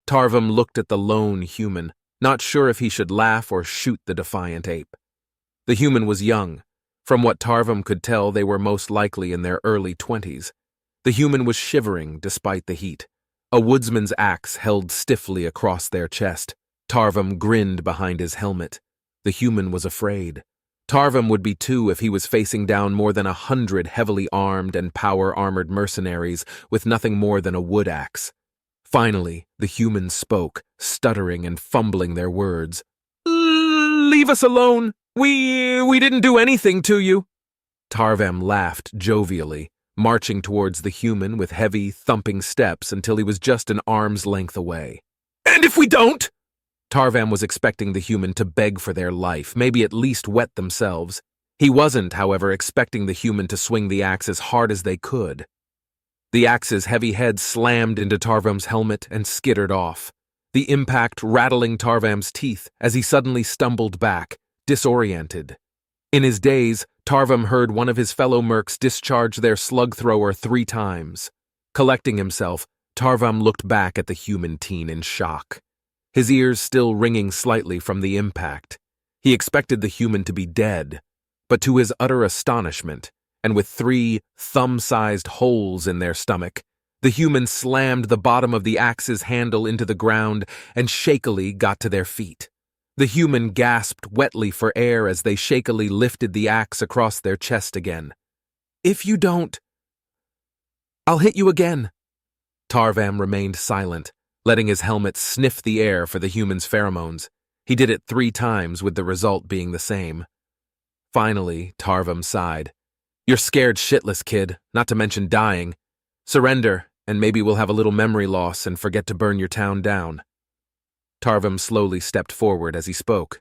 Tarvam looked at the lone human, not sure if he should laugh or shoot the defiant ape. The human was young. From what Tarvam could tell, they were most likely in their early 20s. The human was shivering despite the heat. A woodsman's axe held stiffly across their chest. Tarvam grinned behind his helmet. The human was afraid. Tarvam would be too if he was facing down more than 100 heavily armed and power-armored mercenaries with nothing more than a wood axe. Finally, the humans spoke, stuttering and fumbling their words. "Leave us alone! We didn't do anything to you!" Tarvam laughed jovially, marching towards the human with heavy, thumping steps until he was just an arm's length away. "And if we don't?" Tarvam was expecting the human to beg for their life, maybe at least wet themselves. He wasn't, however, expecting the human to swing the axe as hard as they could. The axe's heavy head slammed into Tarvam's helmet and skittered off, the impact rattling Tarvam's teeth as he suddenly stumbled back, disoriented. In his daze, Tarvam heard one of his fellow mercs discharge their slug thrower 3 times. Collecting himself, Tarvam looked back at the human teen in shock, his ears still ringing slightly from the impact. He expected the human to be dead, but to his utter astonishment, and with 3 thumb-sized holes in their stomach, the human slammed the bottom of the axe's handle into the ground and shakily got to their feet. The human gasped wetly for air as they shakily lifted the axe across their chest again. "If you don't, I'll hit you again." Tarvam remained silent, letting his helmet sniff the air for the human's pheromones. He did it 3 times, with the result being the same. Finally, Tarvam sighed. "You're scared shitless, kid, not to mention dying. Surrender, and maybe we'll have a little memory loss and forget to burn your town down." Tarvam slowly stepped forward as he spoke.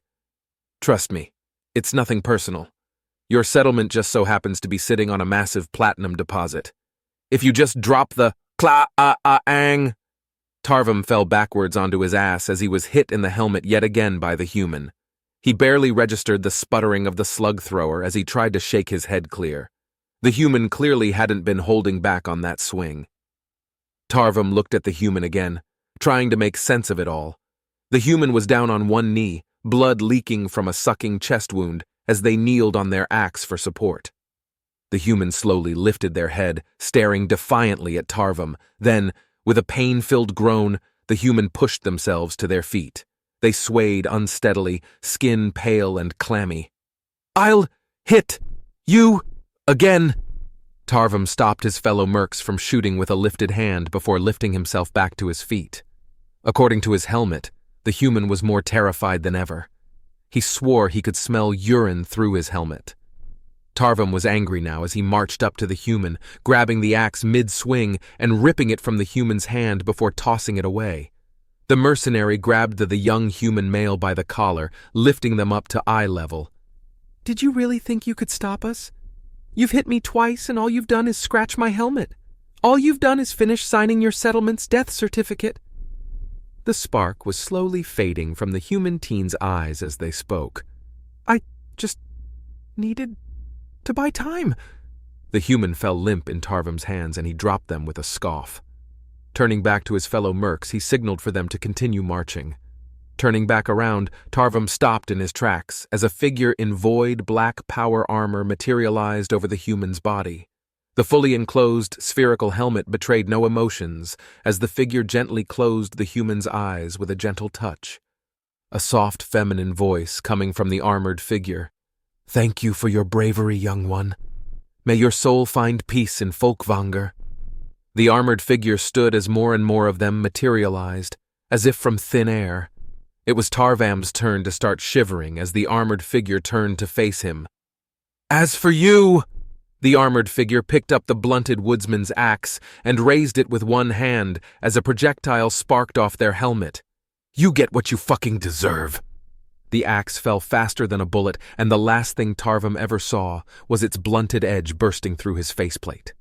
"Trust me, it's nothing personal. Your settlement just so happens to be sitting on a massive platinum deposit. If you just drop the kla-a-a-ang..." Tarvam fell backwards onto his ass as he was hit in the helmet yet again by the human. He barely registered the sputtering of the slug thrower as he tried to shake his head clear. The human clearly hadn't been holding back on that swing. Tarvam looked at the human again, trying to make sense of it all. The human was down on one knee, blood leaking from a sucking chest wound as they kneeled on their axe for support. The human slowly lifted their head, staring defiantly at Tarvam. Then, with a pain-filled groan, the human pushed themselves to their feet. They swayed unsteadily, skin pale and clammy. "I'll hit you again." Tarvam stopped his fellow mercs from shooting with a lifted hand before lifting himself back to his feet. According to his helmet, the human was more terrified than ever. He swore he could smell urine through his helmet. Tarvam was angry now as he marched up to the human, grabbing the axe mid-swing and ripping it from the human's hand before tossing it away. The mercenary grabbed the young human male by the collar, lifting them up to eye level. "Did you really think you could stop us? You've hit me twice and all you've done is scratch my helmet. All you've done is finish signing your settlement's death certificate." The spark was slowly fading from the human teen's eyes as they spoke. "I just needed to buy time." The human fell limp in Tarvam's hands and he dropped them with a scoff. Turning back to his fellow mercs, he signaled for them to continue marching. Turning back around, Tarvam stopped in his tracks as a figure in void black power armor materialized over the human's body. The fully enclosed spherical helmet betrayed no emotions as the figure gently closed the human's eyes with a gentle touch. A soft feminine voice coming from the armored figure. "Thank you for your bravery, young one. May your soul find peace in Folkvanger." The armored figure stood as more and more of them materialized, as if from thin air. It was Tarvam's turn to start shivering as the armored figure turned to face him. "As for you..." The armored figure picked up the blunted woodsman's axe and raised it with one hand as a projectile sparked off their helmet. "You get what you fucking deserve." The axe fell faster than a bullet, and the last thing Tarvam ever saw was its blunted edge bursting through his faceplate.